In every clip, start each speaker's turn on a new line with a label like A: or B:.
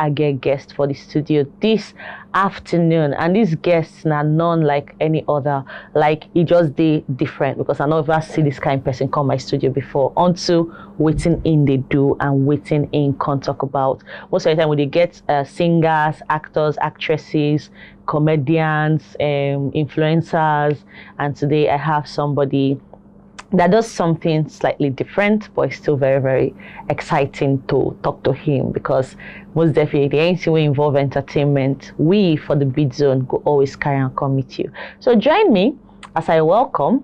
A: I get guests for the studio this afternoon, and these guests are none like any other. Like it just they different because I never see this kind of person come my studio before. Onto waiting in they do and waiting in can talk about. Most of the time when they get singers, actors, actresses, comedians, influencers, and today I have somebody that does something slightly different, but it's still very, very exciting to talk to him because most definitely anything we involve entertainment, we for the Beat Zone go always carry and come meet you. So join me as I welcome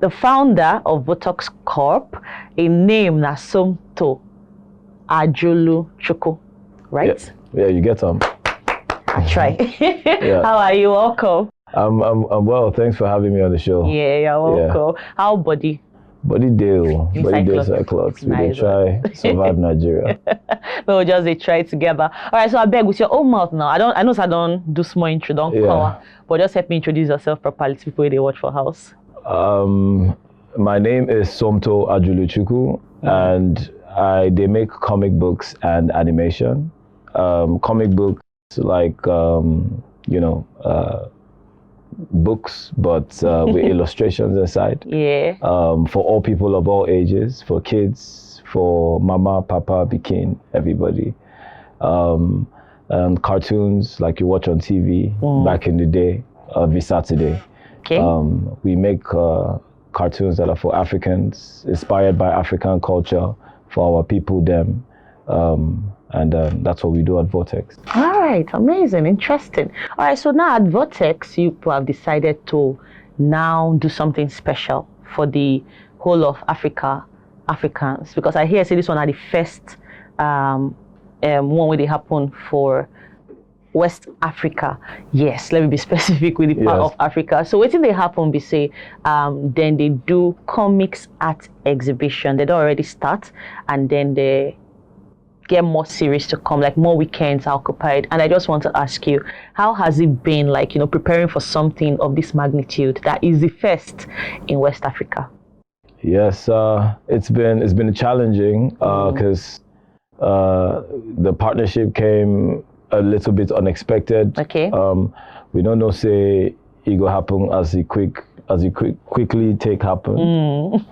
A: the founder of Vortex Corp, a name na Somto Ajuluchukwu, right?
B: Yeah, you get them.
A: I try.
B: Yeah.
A: How are you? Welcome.
B: I'm well. Thanks for having me on the show.
A: Yeah, you're welcome. Yeah. How body?
B: Body cyclots. We nice. Try survive Nigeria.
A: We'll just try together. All right, so I beg with your own mouth now. I know I don't do small intro, don't cover, but just help me introduce yourself properly to people they watch for house.
B: My name is Somto Ajuluchukwu, and they make comic books and animation. Comic books like books, but with illustrations inside.
A: Yeah.
B: For all people of all ages, for kids, for mama, papa, bikin, everybody. And cartoons like you watch on TV back in the day, every Saturday.
A: Okay.
B: We make cartoons that are for Africans, inspired by African culture, for our people, them. And that's what we do at Vortex.
A: All right, amazing, interesting. All right, so now at Vortex, you have decided to now do something special for the whole of Africans, because I hear say this one are the first one where they happen for West Africa. Yes, let me be specific with the part of Africa. So what they happen, we say, then they do comics art exhibition. They don't already start, and then they get more series to come, like more weekends occupied. And I just want to ask you, how has it been like, preparing for something of this magnitude that is the first in West Africa?
B: Yes, it's been challenging because the partnership came a little bit unexpected.
A: Okay.
B: We don't know say it go happen as it quickly take happen.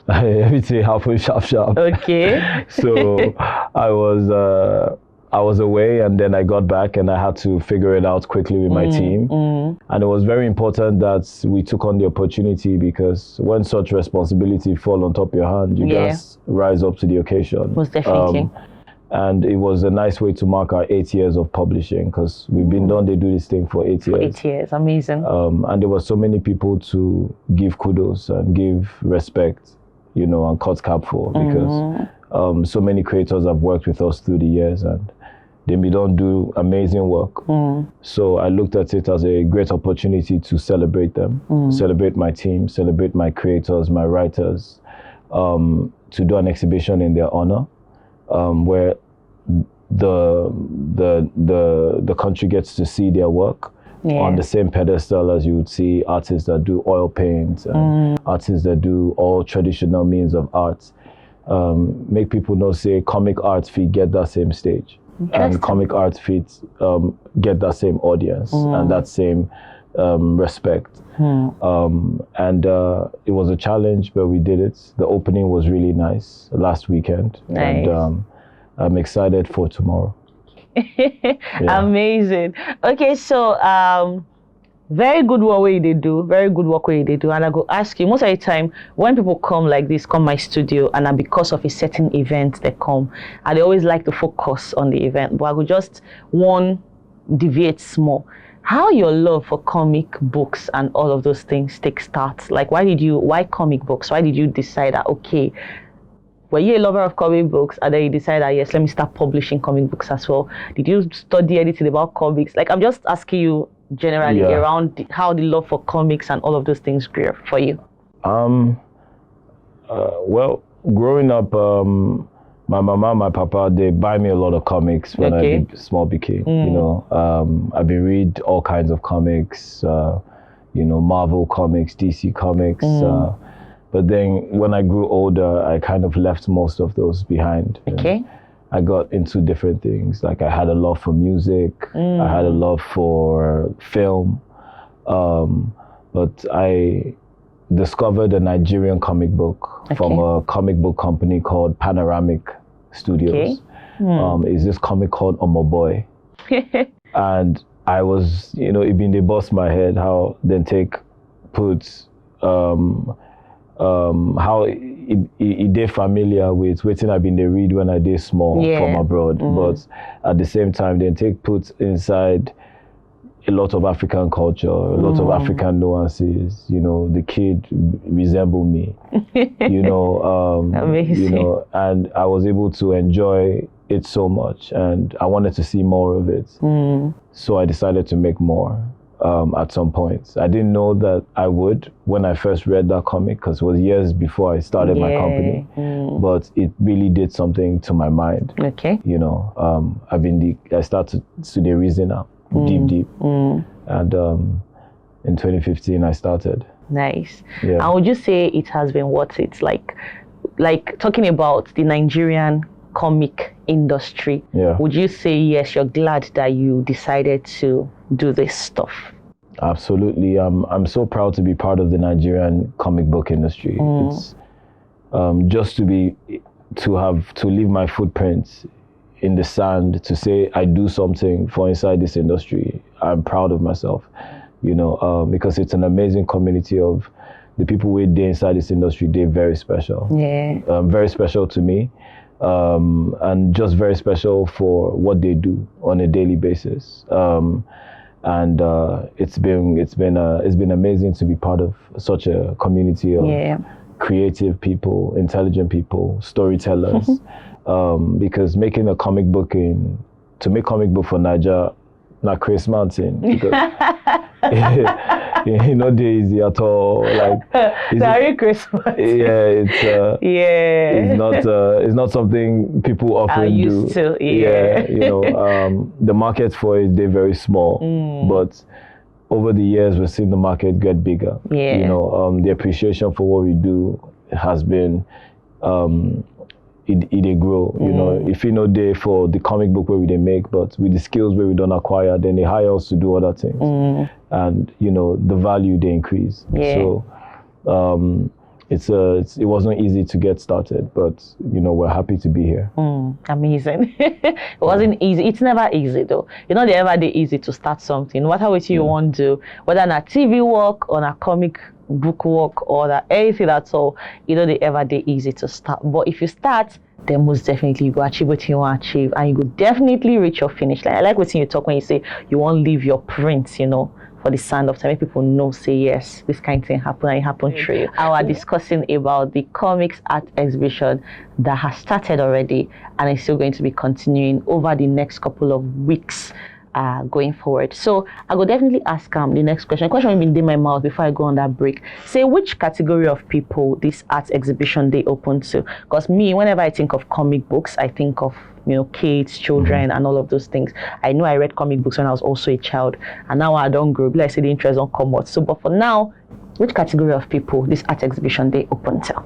B: Everything happened sharp.
A: Okay.
B: So I was away, and then I got back, and I had to figure it out quickly with my team. And it was very important that we took on the opportunity, because when such responsibility fall on top of your hand, you just rise up to the occasion.
A: Most definitely.
B: And it was a nice way to mark our 8 years of publishing, because we've been done, they do this thing for 8 years.
A: For 8 years, amazing.
B: And there were so many people to give kudos and give respect, and cut cap for, because so many creators have worked with us through the years, and they don't do amazing work. So I looked at it as a great opportunity to celebrate them, celebrate my team, celebrate my creators, my writers, to do an exhibition in their honor. Where the country gets to see their work on the same pedestal as you would see artists that do oil paints and artists that do all traditional means of art. Make people know, say, comic art feet get that same stage, and comic art feet get that same audience and that same respect. And it was a challenge, but we did it. The opening was really nice last weekend.
A: Nice.
B: And I'm excited for tomorrow.
A: Amazing. Okay, so very good work where they do, very good work where they do. And I go ask you, most of the time when people come like this, come my studio, and because of a certain event they come, and they always like to focus on the event, but I would just deviate small. How your love for comic books and all of those things take start? Like, why comic books? Why did you decide that, okay, were you a lover of comic books, and then you decided that, yes, let me start publishing comic books as well? Did you study anything about comics? Like, I'm just asking you generally around how the love for comics and all of those things grew for you.
B: Well, growing up, my mama, my papa, they buy me a lot of comics when I was small became. I've been read all kinds of comics, Marvel comics, DC comics. But then when I grew older, I kind of left most of those behind.
A: Okay.
B: I got into different things. Like I had a love for music, I had a love for film, but I discovered a Nigerian comic book from a comic book company called Panoramic Studios. It's this comic called Ebubae. And I was, it been they bust my head how then take puts how it they familiar with waiting I've been they read when I did small from abroad, but at the same time then take puts inside a lot of African culture, a lot of African nuances. The kid resembled me,
A: Amazing.
B: and I was able to enjoy it so much, and I wanted to see more of it. So I decided to make more at some point. I didn't know that I would when I first read that comic, because it was years before I started my company, but it really did something to my mind.
A: Okay.
B: I started to the reason now. Deep. And in 2015 I started.
A: Nice.
B: Yeah.
A: And would you say it has been what it's like talking about the Nigerian comic industry?
B: Yeah.
A: Would you say yes, you're glad that you decided to do this stuff?
B: Absolutely. I'm so proud to be part of the Nigerian comic book industry. It's just to leave my footprints in the sand, to say I do something for inside this industry. I'm proud of myself, because it's an amazing community of the people who are inside this industry. They're very special.
A: Yeah.
B: Very special to me, and just very special for what they do on a daily basis. And it's been amazing to be part of such a community of creative people, intelligent people, storytellers. Because making a comic book for Niger, not Chris Mountain, because not easy at all. Like
A: Merry Christmas.
B: Yeah, it's not something people often do. The market for it, they're very small, but over the years we've seen the market get bigger. The appreciation for what we do has been it grow. If day for the comic book where we they make, but with the skills where we don't acquire, then they hire us to do other things, and the value they increase. So it wasn't easy to get started, but we're happy to be here.
A: Amazing. It wasn't easy. It's never easy though. They ever did easy to start something. No matter what you want to do, whether on a TV work or a comic book work or anything at all, they ever did easy to start. But if you start, then most definitely you go achieve what you want to achieve, and you go definitely reach your finish line. I like what you talk when you say you want to leave your print, for the sand of time, make people know, say yes, this kind of thing happened and it happened through you. I was discussing about the comics art exhibition that has started already and is still going to be continuing over the next couple of weeks going forward. So I will definitely ask the next question. Question will be in my mouth before I go on that break. Say which category of people this art exhibition they open to? Because me, whenever I think of comic books, I think of kids, children, and all of those things. I know I read comic books when I was also a child, and now I don't grow. Like I say, the interest don't come out. So, but for now, which category of people this art exhibition they open to?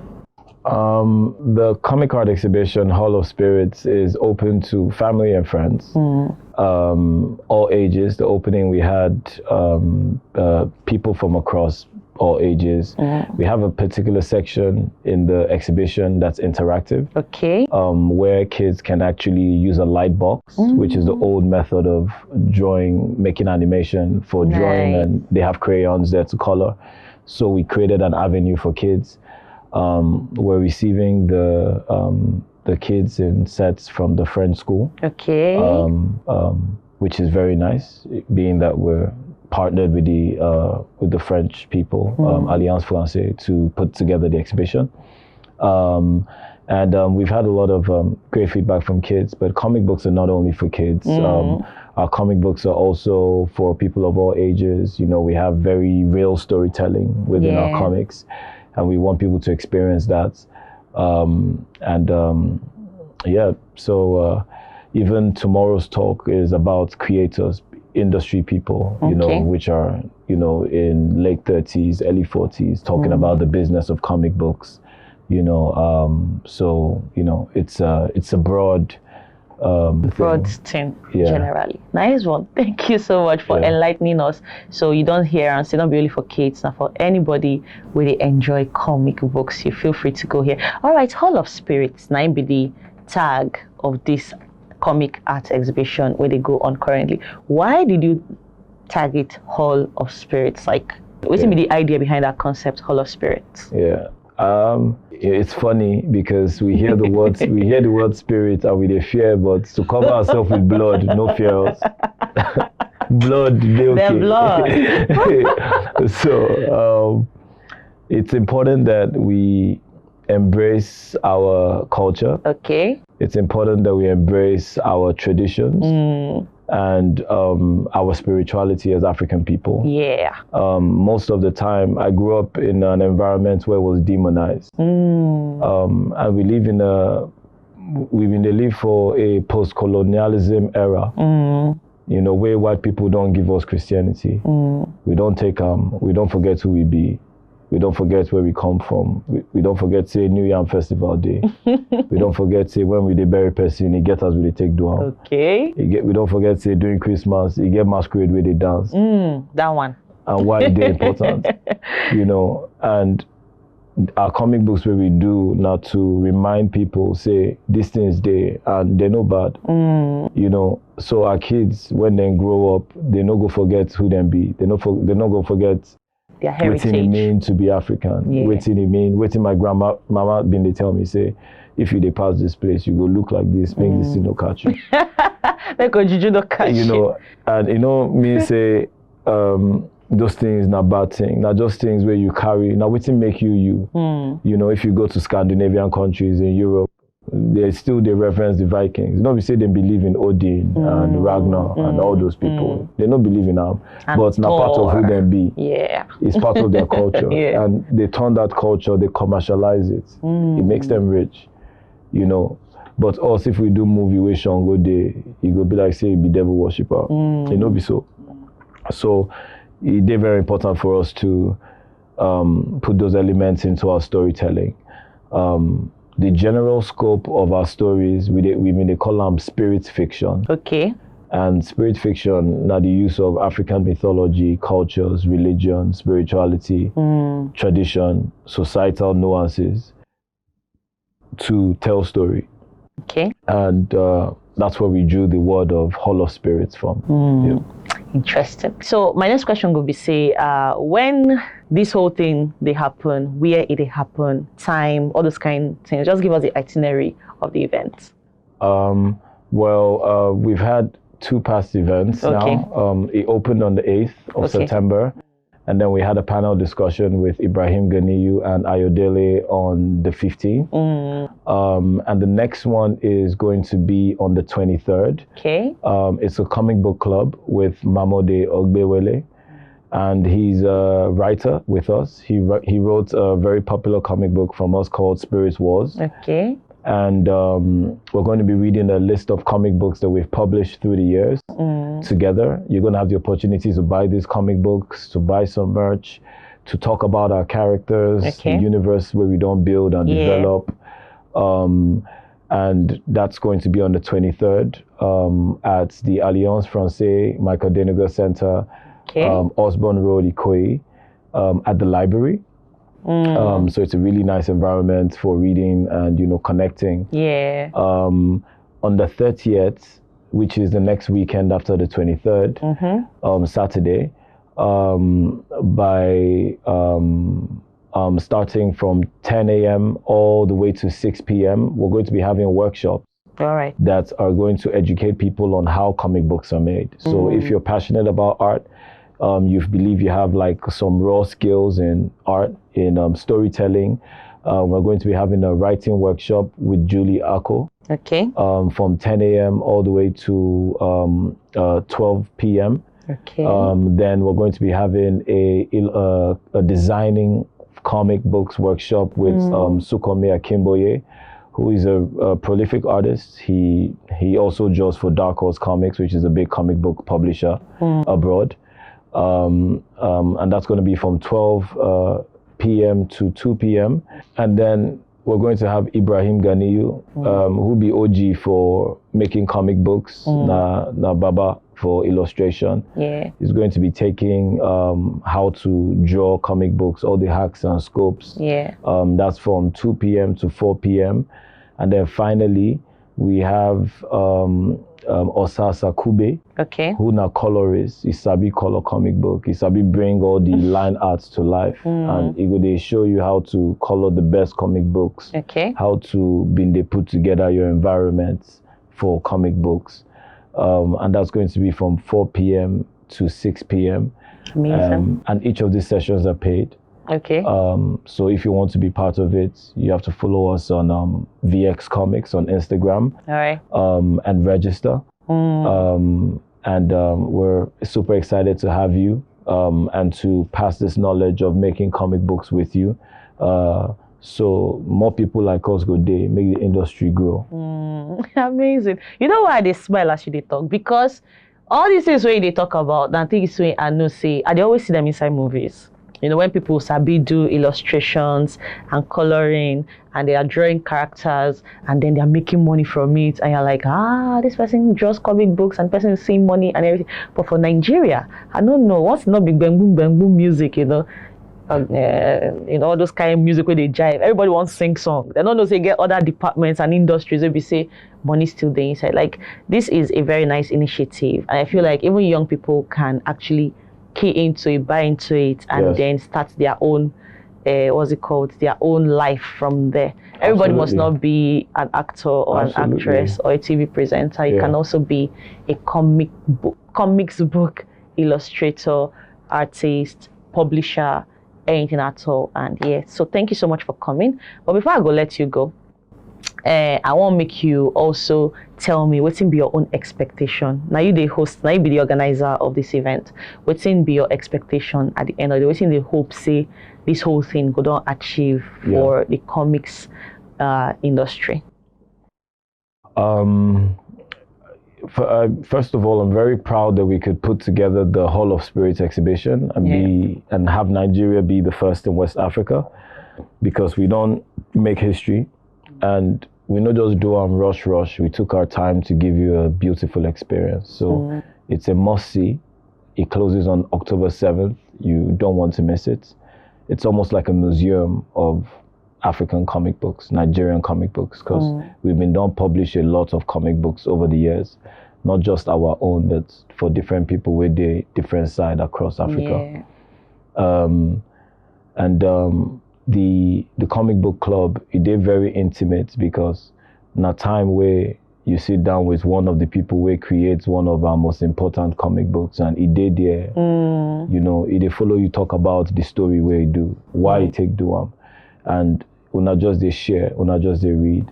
B: The comic art exhibition Hall of Spirits is open to family and friends, all ages. The opening we had people from across all ages. We have a particular section in the exhibition that's interactive. Okay. Where kids can actually use a light box, which is the old method of drawing, making animation for drawing, and they have crayons there to color. So we created an avenue for kids. We're receiving the kids in sets from the French school. Okay. Which is very nice, being that we're partnered with the French people, Alliance Française, to put together the exhibition. And we've had a lot of great feedback from kids, but comic books are not only for kids. Our comic books are also for people of all ages. We have very real storytelling within our comics, and we want people to experience that. So even tomorrow's talk is about creators, industry people, which are, in late 30s, early 40s, talking about the business of comic books, so, it's a broad
A: broad
B: thing.
A: thing
B: Yeah.
A: generally. Nice one. Thank you so much for enlightening us. So you don't hear and say not be only for kids, now for anybody where they enjoy comic books. You feel free to go here. All right, Hall of Spirits. Now be the tag of this comic art exhibition where they go on currently. Why did you tag it Hall of Spirits? Like, what's be the idea behind that concept, Hall of Spirits?
B: Yeah. It's funny because we hear the words spirit and we fear, but to cover ourselves with blood, no fear us. Blood, they okay.
A: Blood.
B: So it's important that we embrace our culture.
A: Okay.
B: It's important that we embrace our traditions and our spirituality as African people.
A: Yeah.
B: Most of the time, I grew up in an environment where it was demonized. And we've been live for a post-colonialism era. You know, where white people don't give us Christianity. We don't we don't forget who we be. We don't forget where we come from. We don't forget, say, New Yam Festival Day. We don't forget, say, when we bury person, he get us with the take dua.
A: Okay.
B: We don't forget, say, during Christmas, he get masquerade where they dance.
A: That one.
B: And why they're important, you know. And our comic books where we do now to remind people, say, this thing is there, and they're no bad, you know. So our kids, when they grow up, they not go forget who they be. They're not go forget
A: their heritage.
B: What it mean to be African.
A: Yeah.
B: What it mean. What my mama been they tell me, say, if you pass this place, you go look like this, make this thing no catch you.
A: Make a juju no catch you.
B: You know, and you know me say, those things not bad thing. Not just things where you carry. Now what make you you. You know, if you go to Scandinavian countries in Europe, they reference the Vikings. You know, we say they believe in Odin and Ragnar and all those people. They don't believe in them, but not part of who they be.
A: Yeah,
B: it's part of their culture, and they turn that culture, they commercialize it. It makes them rich, you know. But us, if we do movie where Sean go there, he go be like say he be devil worshipper. You know, be so. So it's very important for us to put those elements into our storytelling. The general scope of our stories, they call them spirit fiction.
A: Okay.
B: And spirit fiction, now the use of African mythology, cultures, religion, spirituality, tradition, societal nuances to tell story.
A: Okay.
B: And that's where we drew the word of Hall of Spirits from.
A: Interesting. So my next question would be, say, when this whole thing they happen, where it happen, time, all those kind of things. Just give us the itinerary of the event.
B: We've had 2 past events now. It opened on the 8th of September. And then we had a panel discussion with Ibrahim Ganiyu and Ayodele on the 15th. And the next one is going to be on the 23rd.
A: Okay.
B: It's a comic book club with Mamode Ogbewele. And he's a writer with us. He wrote a very popular comic book from us called Spirit Wars.
A: Okay.
B: And we're going to be reading a list of comic books that we've published through the years together. You're going to have the opportunity to buy these comic books, to buy some merch, to talk about our characters, the universe where we don't build and develop. And that's going to be on the 23rd at the Alliance Française Michael Denegar Center, Osborne Road, Ikoyi, at the library. So it's a really nice environment for reading and, you know, connecting. Yeah. On the 30th, which is the next weekend after the 23rd, Saturday, starting from 10 a.m. all the way to 6 p.m., we're going to be having workshops.
A: All right.
B: That are going to educate people on how comic books are made. So if you're passionate about art, you believe you have like some raw skills in art, in storytelling, we're going to be having a writing workshop with Julie Ako.
A: Okay.
B: From 10 a.m. all the way to 12 p.m.
A: Okay.
B: Then we're going to be having a designing comic books workshop with Sukome Akimboye, who is a prolific artist. He also draws for Dark Horse Comics, which is a big comic book publisher abroad. And that's going to be from 12 p.m. to 2 p.m. And then we're going to have Ibrahim Ganiyu, who be OG for making comic books, na Baba for illustration.
A: Yeah.
B: He's going to be taking how to draw comic books, all the hacks and scopes.
A: Yeah.
B: That's from 2 p.m. to 4 p.m. And then finally, we have Osasa Kube,
A: Okay.
B: who na colorist. He sabi color comic book. He sabi bring all the line arts to life. And he go dey show you how to color the best comic books.
A: Okay.
B: How to they put together your environments for comic books. And that's going to be from 4 p.m. to 6 p.m.
A: Amazing.
B: And each of these sessions are paid.
A: Okay.
B: So if you want to be part of it, you have to follow us on VX Comics on Instagram.
A: All right.
B: And register. We're super excited to have you and to pass this knowledge of making comic books with you. So more people like us go there, make the industry grow.
A: Amazing. You know why they smile as they talk? Because all these things where they talk about, and things where I know say, I always see them inside movies. You know, when people sabi do illustrations and coloring and they are drawing characters and then they are making money from it and you're like, this person draws comic books and person is seeing money and everything. But for Nigeria, I don't know, what's not big bang boom music, you know, all those kind of music where they jive. Everybody wants to sing song. They don't know they get other departments and industries where we say money still there inside. Like, this is a very nice initiative. And I feel like even young people can actually key into it, buy into it, and then start their own, their own life from there. Everybody must not be an actor or an actress or a TV presenter. You can also be a comics book illustrator, artist, publisher, anything at all. And so thank you so much for coming. But before I go, let you go, I want to make you also tell me what's be your own expectation. Now you the host, now you be the organizer of this event. What's be your expectation at the end of the day? What's the hope say this whole thing could not achieve for the comics industry?
B: First of all, I'm very proud that we could put together the Hall of Spirit exhibition and have Nigeria be the first in West Africa, because we don't make history. And we not just do rush. We took our time to give you a beautiful experience. So it's a must-see. It closes on October 7th. You don't want to miss it. It's almost like a museum of African comic books, Nigerian comic books, because we've been publish a lot of comic books over the years, not just our own, but for different people with the different side across Africa. The comic book club, it is very intimate, because in a time where you sit down with one of the people who creates one of our most important comic books, and it did there, you know, it follow you talk about the story where you do, why you take do them, and una just they share, una just they read.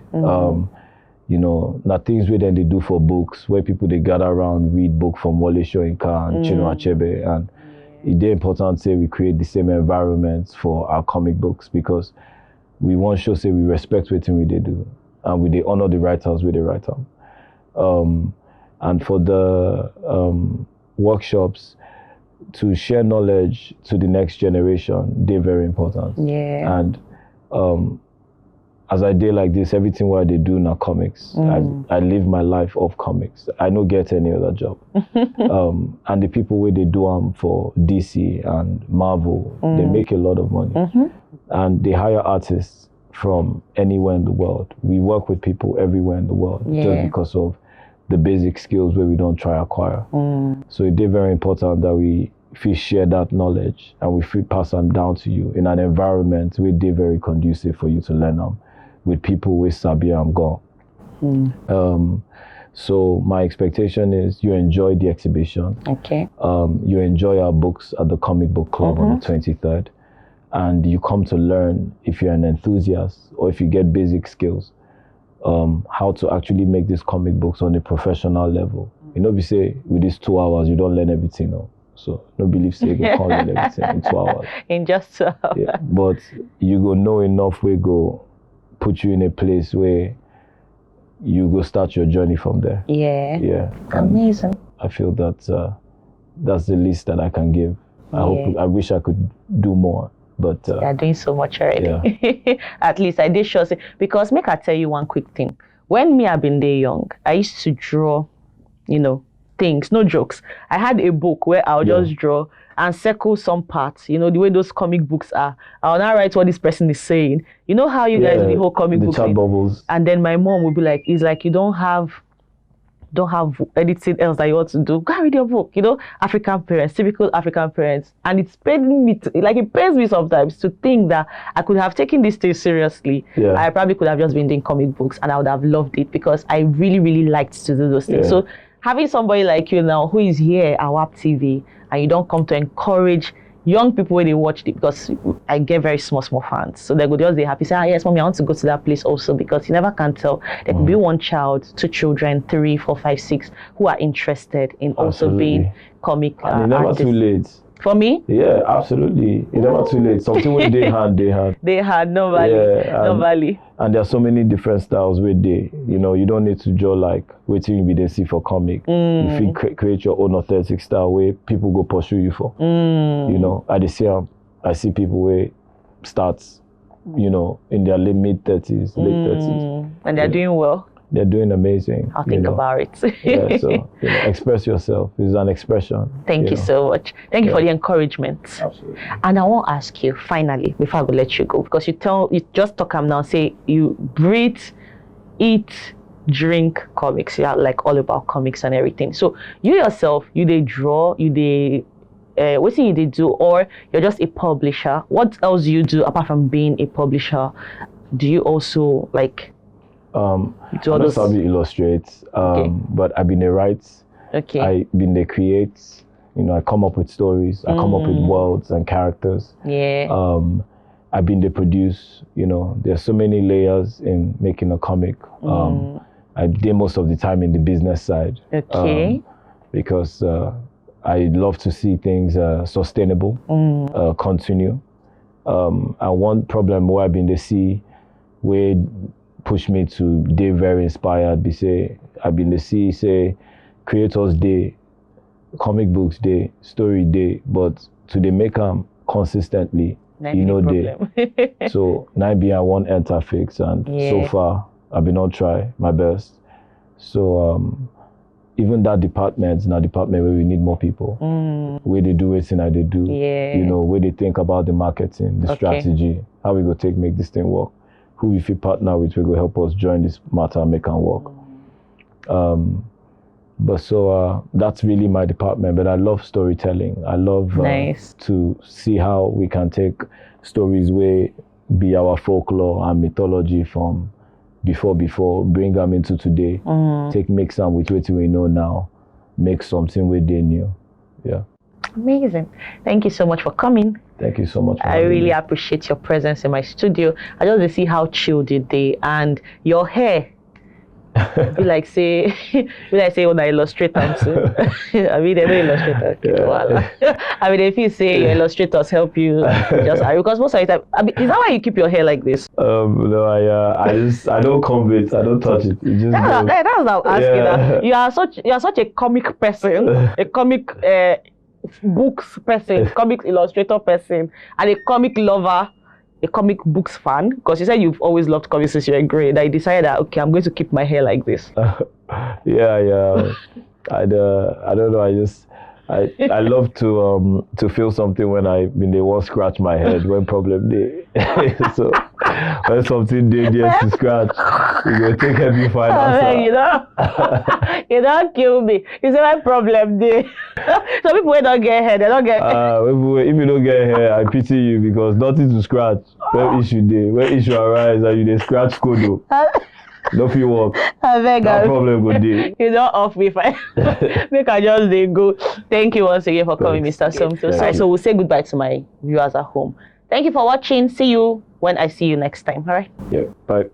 B: You know, not things where then they do for books, where people they gather around, read book from Wole Soyinka and Chinua Achebe, and it's important to say we create the same environments for our comic books, because we want to say we respect what we do and we honor the writers with the writer. And for the workshops, to share knowledge to the next generation, they're very important. And as I did like this, everything what they do now comics. I live my life off comics. I don't get any other job. And the people where they do for DC and Marvel, they make a lot of money. And they hire artists from anywhere in the world. We work with people everywhere in the world just because of the basic skills where we don't try acquire. So it is very important that we share that knowledge and we pass them down to you in an environment where they're very conducive for you to learn them, with people with sabi and go. So my expectation is you enjoy the exhibition. You enjoy our books at the Comic Book Club on the 23rd. And you come to learn, if you're an enthusiast or if you get basic skills, how to actually make these comic books on a professional level. You know, if you say with these 2 hours, you don't learn everything. No. So no believe say you can't learn everything in 2 hours.
A: In just 2 hours.
B: But you go know enough, we go put you in a place where you go start your journey from there.
A: Amazing.
B: I feel that that's the least that I can give. I wish I could do more. But
A: they are doing so much already. At least I did sure say, because make I tell you one quick thing. When me I've been there young, I used to draw, things, no jokes. I had a book where I'll just draw and circle some parts, the way those comic books are. I'll now write what this person is saying. You know how you guys do the whole comic book
B: chat
A: thing?
B: bubbles.
A: And then my mom would be like, it's like you don't have anything else that you want to do. Go and read your book. African parents, typical African parents. And it's paining me, it pains me sometimes to think that I could have taken this thing seriously. I probably could have just been doing comic books and I would have loved it because I really, really liked to do those things. So having somebody like you now who is here at WAP TV and you don't come to encourage young people when they watch it, because I get very small fans. So they go just, they're happy, say, yes, mommy, I want to go to that place also, because you never can tell. There could be one child, 2 children, 3, 4, 5, 6, who are interested in also being comic
B: and it's never too late.
A: For me?
B: Yeah, absolutely. It's never too late. Something when they had.
A: They had, nobody.
B: And there are so many different styles where you don't need to draw like waiting we they see for comic. If you create your own authentic style where people go pursue you for. I see people where starts, in their mid 30s, late 30s.
A: And they're doing well.
B: They're doing amazing.
A: I'll think about it.
B: So express yourself. It's an expression.
A: Thank you so much. Thank you for the encouragement.
B: Absolutely.
A: And I want to ask you finally, before I will let you go, because you just talk now, say you breathe, eat, drink comics. You're like all about comics and everything. So you yourself, you they draw, you they what do you do, or you're just a publisher? What else do you do apart from being a publisher? Do you also
B: I probably illustrate, but I've been a write. I've been the create. I come up with stories. I come up with worlds and characters. I've been the produce. There's so many layers in making a comic. I did most of the time in the business side. Because I love to see things sustainable, continue. And one problem where I've been the see where push me to day very inspired. I've been the see say creators day, comic books day, story day, but to they make them consistently, day. So 9B I want enter fix, and so far I've been on try my best. So even that department is now department where we need more people. Where they do it and how they do. Where they think about the marketing, the strategy, how we go make this thing work. Who if you partner with will go help us join this matter and make it work. But so that's really my department. But I love storytelling. I love to see how we can take stories where be our folklore and mythology from before, bring them into today. Mix them with what we know now, make something with they new. Yeah.
A: Amazing. Thank you so much for coming.
B: Thank you so much.
A: I really appreciate your presence in my studio. I just see how chilled you did, and your hair. Be like say when I illustrate them too. I mean, they don't illustrate. I mean, if you say your illustrators help you, because most of the time, is that why you keep your hair like this?
B: No, I don't comb it. I don't touch it.
A: That was what I was asking. You are such a comic person, a comic books person, comic illustrator person, and a comic lover, a comic books fan, because you said you've always loved comics since you were grade. I decided that okay, I'm going to keep my hair like this.
B: I don't know. I love to feel something when they won't scratch my head when problem day. So when something they get to scratch, you go take heavy fine answer.
A: You don't kill me. You say my problem day. Some people when don't get hair, they don't get
B: if you don't get hair, I pity you because nothing to scratch. When issue arise and you they scratch kodo. No feel work. No problem go day.
A: You don't off me fine. Make I just they go. Thank you once again for coming, Mr. Somto. So we'll say goodbye to my viewers at home. Thank you for watching. See you when I see you next time. All right.
B: Yeah. Bye.